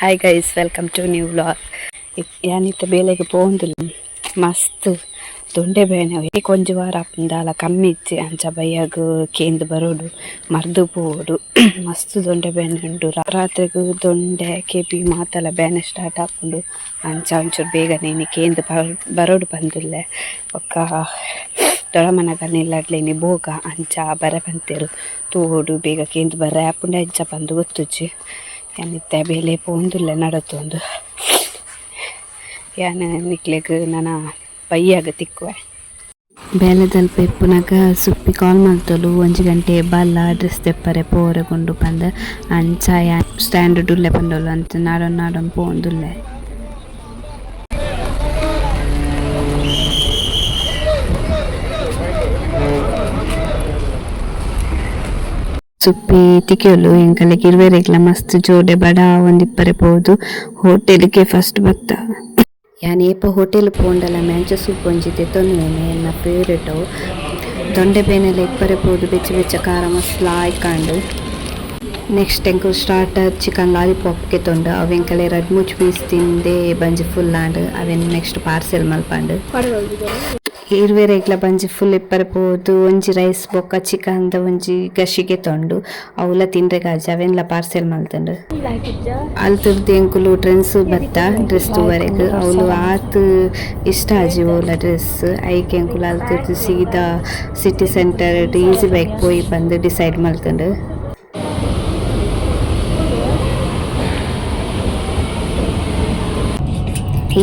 Hi guys, welcome to new vlog. ಯಾನಿತ್ತ ಬೇಲೆಗೆ ಪೋಂದುಲ್ಲ ಮಸ್ತ್ ದೊಂಡೆ ಬೇನೆ ಕೊಂಚ ವಾರ ಅಪ್ಪಂದಾಲ ಕಮ್ಮಿ ಇಚ್ಚಿ ಅಂಚ ಬೈಯಾಗ ಕೇಂದು ಬರೋಡು ಮರ್ದು ಪೋಡು ಮಸ್ತ್ ದೊಂಡೆ ಬೇನೆ ಉಂಡು. ರಾತ್ರಿಗೂ ದೊಂಡೆ ಕೆಪಿ ಮಾತಲ್ಲ ಬೇನೆ ಸ್ಟಾರ್ಟ್ ಹಾಕೊಂಡು ಅಂಚ ಒಂಚೂರು ಬೇಗನೆ ಕೇಂದು ಬರೋಡು ಬಂದುಲ್ಲೆ ಒಕ್ಕ ದೊಳಮನಗನಿಲ್ಲಡ್ಲೇನಿ ಬೋಗ ಅಂಚ ಬರ ಬಂತೇರು ತೂಡು ಬೇಗ ಕೇಂದು ಬರ ಆಪುಂಡೆ ಅಂಚ ಬಂದು ಗೊತ್ತುಚ್ಚಿ ಏನಿತ್ತೆ ಬೇಲೆ ಪೋಂದುಲ್ಲ ನಡತೊಂದು ಯಾನ ನಿಕ್ಲೆಗ್ ನನ್ನ ಬೈಯಾಗ ತಿಕ್ಕುವೆ ಬೇಲೆ ತಲ್ಪ ಇಪ್ಪುನಾಗ ಸುಪ್ಪಿ ಕಾಲ್ ಮಾಡ್ತಲು 1 ಗಂಟೆ ಬಲ್ಲ ಡ್ರೆಸ್ ತೆಪ್ಪರೆ ಪೋರೆಗೊಂಡು ಬಂದ ಅಂಚ ಸ್ಟ್ಯಾಂಡ್ ಡುಲ್ಲೆ ಬಂದೋಳು ಅಂತ ನಾಡೊಂದು ಪೋಂದುಲ್ಲೆ ಸುಪ್ಪಿ ತಿಕ್ಕೋಲು ಎಂಕಲೆಗ್ ಇರುವೆರೆಗ್ಲ ಮಸ್ತ್ ಜೋಡೆ ಬಡ ಒಂದಿಪ್ಪರೆ ಪೋದು ಹೋಟೆಲ್ಗೆ ಫಸ್ಟ್ ಬತ್ತ. ಯಾನ್ ಏಪ ಹೋಟೆಲ್ ಪೋಂಡಲ ಮ್ಯಾಂಚ ಸೂಪ್ ಒಂಜಿತೆ ತೊನ್ನೆನೆ ಎನ್ನ ಫೇವ್ರೇಟು. ದೊಂಡೆ ಬೇನೆಲ್ಲ ಇಪ್ಪರೆ ಪೋದು ಬೆಚ್ಚ ಖಾರ ಮಸ್ತ್ ಲಾಯ್ಕಂಡು ನೆಕ್ಸ್ಟ್ ಎಂಕು ಸ್ಟಾರ್ಟರ್ ಚಿಕನ್ ಲಾಲಿಪಾಪ್ಗೆ ತೊಂಡು ಅವೆಂಕಲೆ 2-3 ಪೀಸ್ ತಿಂದೆ ಬಂಜಿ ಫುಲ್ ಆಂಡ್ ಅವೆನ್ ನೆಕ್ಸ್ಟ್ ಪಾರ್ಸೆಲ್ ಮಲ್ಪಂಡು ಇರುವೆರೆಗ್ಲ ಬಂಜಿ ಫುಲ್ ಇಪ್ಪರೆ ಪೋದು ಒಂಜಿ ರೈಸ್ ಬೊಕ್ಕ ಚಿಕನ್ದ ಒಂಜಿ ಗಶಿಗೆ ತೊಂಡು ಅವಲ ತಿಂಡ್ರೆಗಾಜಿ ಅವೆನ್ಲ ಪಾರ್ಸೆಲ್ ಮಲ್ತಂಡು ಅಲ್ತುರ್ದು ಎಂಕುಲು ಡ್ರೆಸ್ ಬತ್ತ ಡ್ರೆಸ್ ತೂವರೆಗ್ ಅವಳು ಆತ್ ಇಷ್ಟ ಆಜಿ ಓಲ ಡ್ರೆಸ್ ಐಕೆ ಎಂಕುಲು ಅಲ್ತುರ್ದು ಸೀದಾ ಸಿಟಿ ಸೆಂಟರ್ ಈಸಿ ಬೈಕ್ ಪೋಯಿ ಬಂದು ಡಿಸೈಡ್ ಮಲ್ತಂಡು.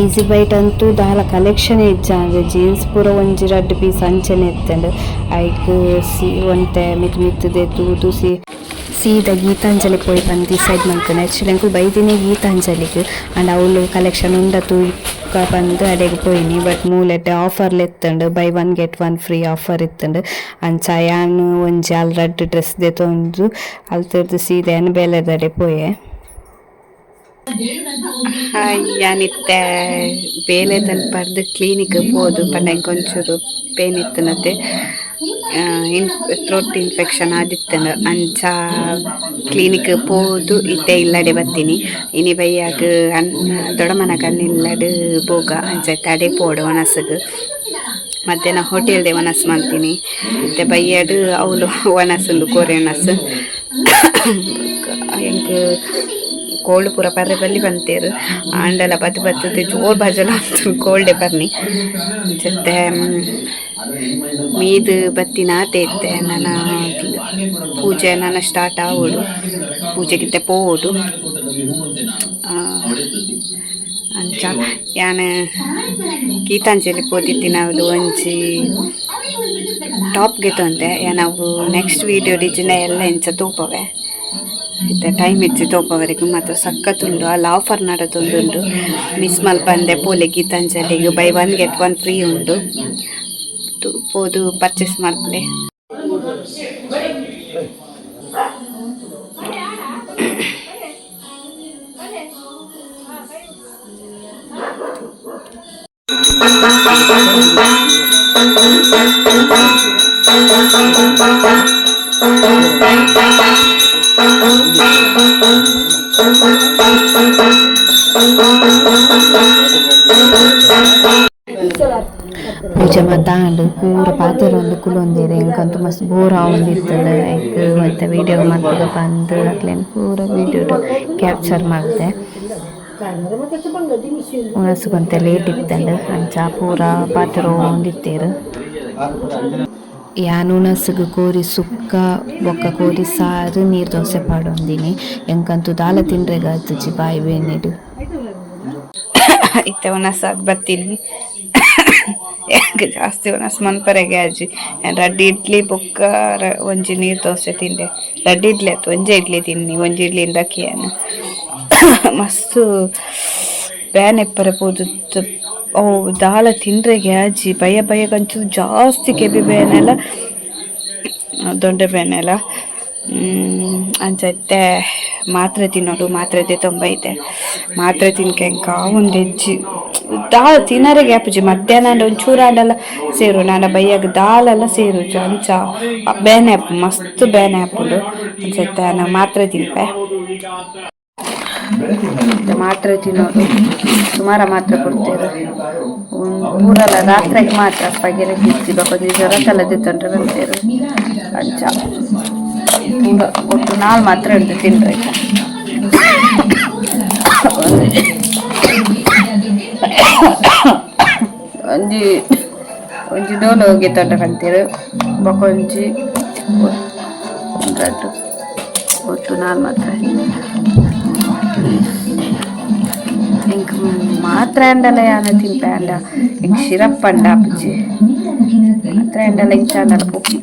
ಈಸಿ ಬೈಟ್ ಅಂತೂ ದಾಲ ಕಲೆಕ್ಷನ್ ಇಜ್ಜಾಂದು ಜೀನ್ಸ್ ಪೂರ ಒಂಜಿ 2 ಪೀಸ್ ಅಂಚನೆ ಎತ್ತಂಡು ಐಕ್ ಒಂಟೆ ಮಿತ್ತುದೆ ತೂದು ಸೀದಾ ಗೀತಾಂಜಲಿ ಪೋಯಿ ಬಂದು ಡಿಸೈಡ್ ಮಾಡ್ಕೊಂಡು ಆ್ಯಕ್ಚುಲಿ ಅಂಕುಲ್ ಬೈದಿನೇ ಗೀತಾಂಜಲಿಗೆ ಆ್ಯಂಡ್ ಅವಳು ಕಲೆಕ್ಷನ್ ಉಂಡತು ಇಕ್ಕ ಬಂದು ಅಡೆಗೆ ಪೋಯಿನಿ ಬಟ್ ಮೂಲೆಟ್ ಆಫರ್ಲು ಎತ್ತಂಡು ಬೈ 1 get 1 ಫ್ರೀ ಆಫರ್ ಇತ್ತಂಡು ಅಂಚ ಯಾನು ಒಂಜಿ ಅಲ್ಲಿ 2 ಡ್ರೆಸ್ ದೆತೊಂದು ಅಲ್ತರ್ದು ಸೀದಾ ಏನು ಬೇಲೆದಡೆ ಪೋಯೆ. ಯಾನಿತ್ತೆ ಬೇಲೆ ತಲ್ಪರ್ದು ಕ್ಲಿನಿಕ್ ಪೋದು ಪಂಡ ಒಂಚೂರು ಪೇನ್ ಇತ್ತನತ್ತೆ ಥ್ರೋಟ್ ಇನ್ಫೆಕ್ಷನ್ ಆದಿತ್ತಂಡು ಅಂಚ ಕ್ಲಿನಿಕ್ ಪೋದು ಇತ್ತೆ ಇಲ್ಲಡೆ ಬರ್ತೀನಿ ಇನಿ ಬೈಯಾಗ ದೊಡಮನಗನ್ನಿಲ್ಲಡು ಬೋಗ ಅಂಚ ಅಡೆ ಪೋಡು ಒಣಸ್ಗ್ ಮಧ್ಯಾಹ್ನ ಹೋಟೆಲ್ದೆ ಒಣಸ್ ಮಾಡ್ತೀನಿ ಮತ್ತೆ ಬೈಯಾಡು ಅವಳು ಒಣಸುಂಡು ಕೋರೆ ಒಣಸ್ ಎಂಕ್ ಕೋಲ್ಡ್ ಪೂರ ಪರ್ರೆ ಬಲ್ಲಿ ಬಂತೇರು ಆಂಡಲ ಬತ್ತುತ್ತೆ ಜೋರ್ ಬಜಲ ಅಂತ ಕೋಲ್ಡೆ ಬರ್ನಿ ಜೊತೆ ಮೀದು ಬತ್ತಿನ ಆತೈತೆ ನನ್ನ ಪೂಜೆ ನನ್ನ ಸ್ಟಾರ್ಟ್ ಆಗೋಡು ಪೂಜೆಗಿಂತ ಪೋಡು ಅಂಚ ಯಾನ್ ಗೀತಾಂಜಲಿ ಪೋದಿತ್ತಿನ ಅವಳು ಒಂಜಿ ಟಾಪ್ಗೆ ತೊಂದೆ ನಾವು ನೆಕ್ಸ್ಟ್ ವೀಡಿಯೋ ಡಿಜಿನ ಎಲ್ಲ ಇಂಚ ತೂಪವೆ ಇತ್ತೆ ಟೈಮ್ ಇಜ್ಜಿ ತೋಪವರೆಗೂ ಮಾತ್ರ ಸಖತ್ತುಂಡು ಅಲ್ಲಿ ಆಫರ್ ನಡತೊಂದುಂಡು ಮಿಸ್ ಮಲ್ಪಂದೆ ಪೋಲೆ ಗೀತಾಂಜಲಿಗೆ ಬೈ 1 get 1 ಫ್ರೀ ಉಂಡು ಪೋದು ಪರ್ಚೇಸ್ ಮಾಡ್ದೆ. ಪೂಜೆ ಮಾತಾಂಡು ಪೂರ ಪಾತೆರ ಒಂದು ಕುಲೊಂದೇರೆ ಎಂಕಂತೂ ಮಸ್ತ್ ಬೋರ್ ಆವೊಂದಿತ್ತದ ಐಕ್ ಮತ್ತೆ ವಿಡಿಯೋ ಮಾಡ್ದಾಗ ಬಂದು ಅಕ್ಲೇನು ಪೂರ ವಿಡಿಯೋ ಕ್ಯಾಪ್ಚರ್ ಮಾಡಿದೆ ಉಣಸ್ಕೊಂತ ಲೇಟ್ ಇತ್ತಂಡು ಅಂಚ ಪೂರ ಪಾತೆರ ಒಂದಿತ್ತೇರು ಯಾನ್ ಉಣಸ್ಗ್ ಕೋರಿ ಸುಕ್ಕ ಬೊಕ್ಕ ಕೋರಿ ಸಾರು ನೀರು ದೋಸೆ ಪಾಡೊಂದಿನಿ ಎಂಕಂತೂ ದಾಲ ತಿಂಡ್ರೆಗ ಆತುಜಿ ಬಾಯಿ ಬೇನೆಡು ಇತ್ತೆ ಒಣಸಾಗಿ ಬರ್ತೀನಿ ಜಾಸ್ತಿ ಒಣಸ್ ಮನ್ಪರೆಗೆ ಆಜಿ 2 ಇಡ್ಲಿ ಬೊಕ್ಕ ಒಂಜಿ ನೀರು ದೋಸೆ ತಿಂದೆ 2 ಇಡ್ಲಿ ಆಯ್ತು ಒಂಜೆ ಇಡ್ಲಿ ತಿನ್ನಿ ಒಂಜಿ ಇಡ್ಲಿಯಿಂದ ಅಕ್ಕಿಯನ್ನ ಮಸ್ತ್ ಬ್ಯಾನ್ ಎಪ್ಪರೆ ಪೋದು ಅವು ದಾಲ ತಿಂಡ್ರೆಗೆ ಆಜಿ ಬಯ್ಯಗಂಚು ಜಾಸ್ತಿ ಕೆಬಿ ಬೇನೆಲ್ಲ ದೊಂಡೆ ಬೇನೆಲ್ಲ ಅಂಚ ಇತ್ತೆ ಮಾತ್ರೆ ತಿನ್ನೋಡು ಮಾತ್ರೆ ತೊಂಬೈತೆ ಮಾತ್ರೆ ತಿನ್ಕೆಂಕ ಒಂದು ಹೆಜ್ಜಿ ದಾಲ್ ತಿನ್ನರೆ ಗ್ಯಾಪುಜಿ ಮಧ್ಯಾಹ್ನ ಒಂಚೂರಾಂಡಲ್ಲ ಸೇರು ನಾನ ಬೈಯಾಗ ದಾಲೆಲ್ಲ ಸೇರು ಅಂಚ ಬೇನೆ ಆಪು ಮಸ್ತ್ ಬೇನೆ ಆಪುಂಡು ಅಂಚ ಇತ್ತೆ ಮಾತ್ರೆ ತಿನ್ಪೆ. ಮಾತ್ರ ತಿನ್ನೋದು ಸುಮಾರು ಮಾತ್ರ ಕೊಡ್ತೇವೆ ಪೂರಲ್ಲ ರಾತ್ರಿಗೆ ಮಾತ್ರ ಸ್ಪಗೆರೆ ಬಿಚ್ಚಿ ಕೊಂಚ ಜ್ವರ ತಲೆದಿತ್ತಂಡ್ರೆ ಬರ್ತೇವೆ ಅಂಚ ಪೂರ ಒಟ್ಟು ನಾಲ್ ಮಾತ್ರ ಉಂಟು ತಿನ್ರಿ ಒಂಜಿ ಒಂಜಿ ಡೋಲು ಹೋಗಿ ತೊಂಡ ಕಂತೀರು ಬೊಕೊಂಜಿ ಒಟ್ಟು ನಾಲ್ ಮಾತ್ರ ಇಂಕ ಮಾತ್ರ ಅಂಡಲ ಯಾನ ತಿನ್ಪೆ ಅಂಡ ಇಂಕ ಶಿರಪ್ ಅಂಡ ಅಪ್ಪುಜಿ ಮಾತ್ರ ಅಂಡಲ ಇಂಚ ಅಂಡಲ ಪೊಪ್ಪಿ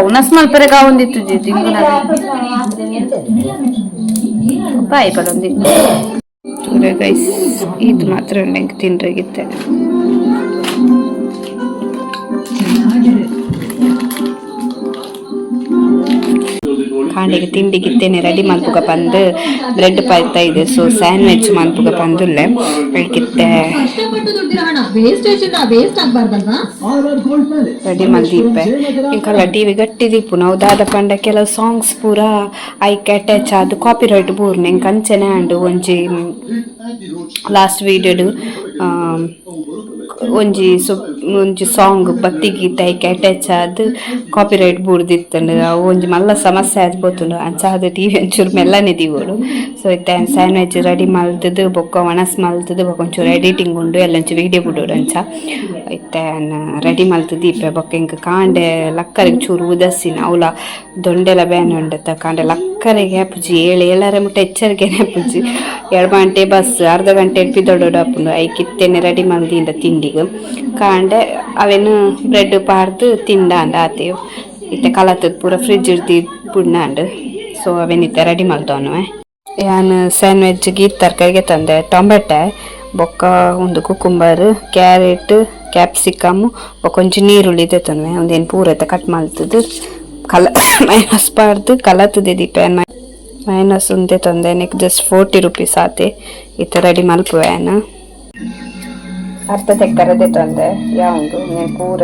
ಉನಸ್ ಮಲ್ಪರೆಗ ಒಂದಿತ್ತು ಜಿ ತಿಂಗುನ ಬಾಯಿ ಪಡೊಂದಿ ಗೈಸ್ ಇದು ಮಾತ್ರ ಇಂಕ ತಿನ್ರೆಗಿತ್ತೆ ಕಾಂಡೆಗೆ ತಿಂಡಿಗಿತ್ತೇನೆ ರೆಡಿ ಮಲ್ಪುಗ ಬಂದು ಬ್ರೆಡ್ ಪಾಯ್ತ ಇದೆ ಸೊ ಸ್ಯಾಂಡ್ವಿಚ್ ಮಲ್ಪುಗ ಬಂದುಲ್ಲೆ ಬೆಳಗಿತ್ತೆ ರೆಡಿ ಮಲ್ದಿಪ್ಪೆ ಇಂಕಲ್ಲ ಟಿವಿ ಗಟ್ಟಿ ದಿಪ್ಪು ನಾವು ದಾದ ಪಂಡ ಕೆಲವು ಸಾಂಗ್ಸ್ ಪೂರ ಐಕ್ ಅಟ್ಯಾಚ್ ಆದ್ ಕಾಪಿ ರೈಟ್ ಪೂರ್ನೆ ಇಂಕ ಅಂಚನೆ ಆಂಡು ಒಂಜಿ ಲಾಸ್ಟ್ ವೀಡಿಯೋಡು ಒಂಜಿ ಸಾಂಗ್ ಭಕ್ತಿ ಗೀತೆ ಐಕ್ ಅಟ್ಯಾಚ್ ಆದ್ ಕಾಪಿ ರೈಟ್ ಬೂರ್ದಿತ್ತಂಡು ಅವು ಒಂಜಿ ಮಲ್ಲ ಸಮಸ್ಯೆ ಆದ್ ಬೋತುಂಡು ಅಂಚ ಅದು ಟಿವಿ ಒಂಚೂರು ಮೆಲ್ಲನೆ ದಿವೋಡು ಸೊ ಇತ್ತೆ ಸ್ಯಾಂಡ್ವಿಚ್ ರೆಡಿ ಮಲ್ತದು ಬೊಕ್ಕ ಒಣಸ್ ಮಲ್ತದು ಬೊಕ್ಕ ಒಂಚೂರು ಎಡಿಟಿಂಗ್ ಉಂಡು ಎಲ್ಲಂಚು ವೀಡಿಯೋ ಬಿಡೋಡು ಅಂಚ ಇತ್ತೆ ರೆಡಿ ಮಲ್ತದು ಇಪ್ಪೆ ಬೊಕ್ಕ ಇಂಕ ಕಾಂಡೆ ಲಕ್ಕರಿಗೆ ಚೂರು ಉದಸಿನ ಅವಲ ದೊಂಡೆಲ ಬ್ಯಾನ್ ಉಂಡತ್ತ ಕಾಂಡೆ ಲಕ್ಕರಿಗೆ ಪುಜಿ 7 ಮುಟ್ಟ ಎಚ್ಚರಿಕೆನೆ ಪುಜಿ 2 ಗಂಟೆ ಬಸ್ ಅರ್ಧ ಗಂಟೆ ಎಡ್ಪಿದೊಡೋಡು ಅಪ್ಪುಂಡು ಐಕಿತ್ತೇನೆ ರೆಡಿ ಮಲ್ದಿಂದ ತಿಂಡಿಗೆ ಕಾಂಡೆ ಅವೇನು ಬ್ರೆಡ್ ಪಾರ್ದು ತಿಂದಾಂಡ ಆತೇವು ಇತ್ತೆ ಕಲತದ್ ಪೂರ ಫ್ರಿಜ್ ಇಡ್ದು ಪುಡ್ನಾಂಡು ಸೊ ಅವೇನಿತ್ತೆ ರೆಡಿ ಮಲ್ತವನು ಯಾನ್ ಸ್ಯಾಂಡ್ವಿಚ್ಗೆ ತರಕಾರಿಗೆ ತಂದೆ ಟೊಮೆಟೆ ಬೊಕ್ಕ ಒಂದು ಕುಕುಂಬರ್ ಕ್ಯಾರೆಟ್ ಕ್ಯಾಪ್ಸಿಕಮ್ ಬೊಕೊಂಚು ನೀರುಳ್ಳಿ ತೆತ್ತನ್ವೆ ಒಂದೇನು ಪೂರತೆ ಕಟ್ ಮಲ್ತದು ಮೈನಸ್ ಪಾರ್ದು ಕಲತದೆ ದೀಪ ಮೈನಸ್ ಒಂದೇ ತಂದೆ ನೆಕ್ ಜಸ್ಟ್ 40 ರೂಪೀಸ್ ಆತೆ ಇತ್ತ ರೆಡಿ ಮಲ್ಪುವೇನ ಅರ್ಧ ತೆಕ್ಕರದೆ ತಂದೆ ಯಾವುದು నేను ಪೂರ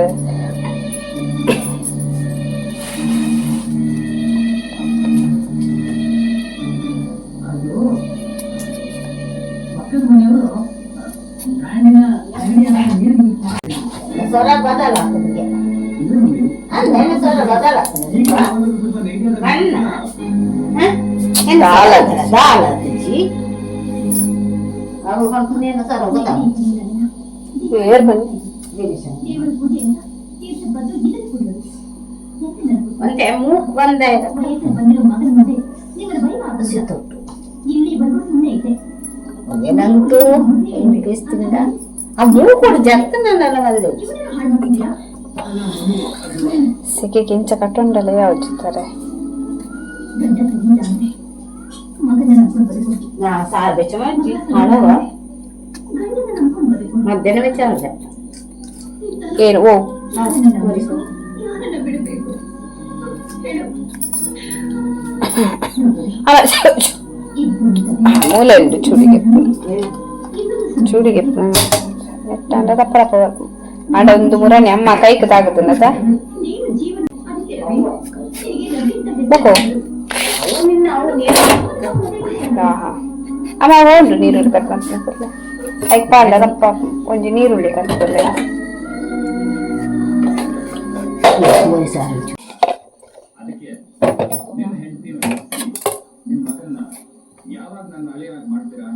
ನಂತೂ ಅನಿಪಿಸ್ತಿಲ್ಲ ಆ ಮೂರು ಜರ್ತನಲ್ಲ ಅಲ್ಲಿ ಸಿಕ್ಕಿ ಕಿಂಚ ಕಟ್ಟೊಂಡಲ್ಲ ಯಾವ ಚಿತ್ತಾರೆ ಸಾರು ಬೆಚ್ಚ ಮಾಡಿ ಹಣವ ಮಧ್ಯಾಹ್ನ ವೆಚ್ಚ ಏನು ಓ ಮೂಲೆ ಉಂಟು ಚೂಡಿಗೆ ಎಟ್ಟ ತಪ್ಪರಪ್ಪ ಆಡ ಒಂದು ಮುರಾಣಿ ಅಮ್ಮ ಕೈಗೆ ತಾಗುತ್ತದ ಬಕೋ ಅಮ್ಮ ಹೋಂಡು ನೀರುಳ್ಳಿ ಕಟ್ಕೊಂಡ್ರೆ ಐಕ್ ಪಾಂಡ ದಪ್ಪ ಒಂಜಿ ನೀರುಳ್ಳಿ ಕಟ್ಕೊಂಡ್ರೆ ಯಾವಾಗ ನನ್ನ ಅಳಿಯಾಗಿ ಮಾಡ್ತೀರಾ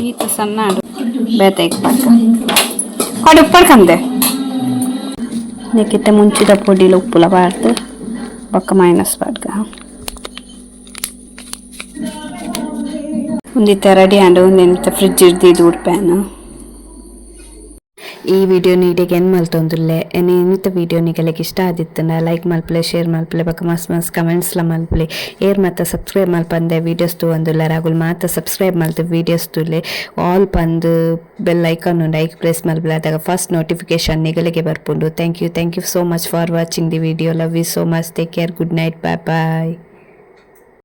ಈತ ಸಣ್ಣ ಬೇತೆ ಕೊಡಿ ಉಪ್ಪಡ್ಕಂದೆ ನೆಕ್ಕಿತ್ತೆ ಮುಂಚಿದ ಪೊಡಿಲ ಉಪ್ಪುಲ ಬಾರ್ದು ಬೊಕ್ಕ ಮೈನಸ್ ಬಾಡ್ಗ ಒಂದಿತ್ತ ರೆಡಿ ಆಂಡ್ ಒಂದೆಂತ ಫ್ರಿಡ್ಜ್ ಇರ್ದಿದ್ದು ಉಡ್ಪ್ಯಾನು ಈ ವಿಡಿಯೋ ನೀಡಿಗೆ ಏನು ಮಲ್ತೊಂದುಲ್ಲೆ ಇನ್ನಿತ ವಿಡಿಯೋ ನಿಗಲಿಗೆ ಇಷ್ಟ ಆದಿತ್ತನ ಲೈಕ್ ಮಲ್ಪಲೆ ಶೇರ್ ಮಲ್ಪಲೆ ಬೊಕ್ಕ ಮಸ್ತ್ ಕಮೆಂಟ್ಸ್ಲ ಮಲ್ಪಲೆ ಏರ್ ಮಾತ ಸಬ್ಸ್ಕ್ರೈಬ್ ಮಲ್ಪಂದೆ ವೀಡಿಯೋಸ್ ತೂವಂದುಲ್ಲ ರಾಗುಲ್ ಮಾತ ಸಬ್ಸ್ಕ್ರೈಬ್ ಮಲ್ತು ವೀಡಿಯೋಸ್ ತುಲೆ ಆಲ್ ಪಂದು ಬೆಲ್ ಐಕಾನ್ ಉಂಡು ಐಕ್ ಪ್ರೆಸ್ ಮಲ್ಪಲೆ ಅದಾಗ ಫಸ್ಟ್ ನೋಟಿಫಿಕೇಶನ್ ನಿಗಲಿಗೆ ಬರ್ಪುಂಡು thank you so much for watching the video love you so much take care good night bye bye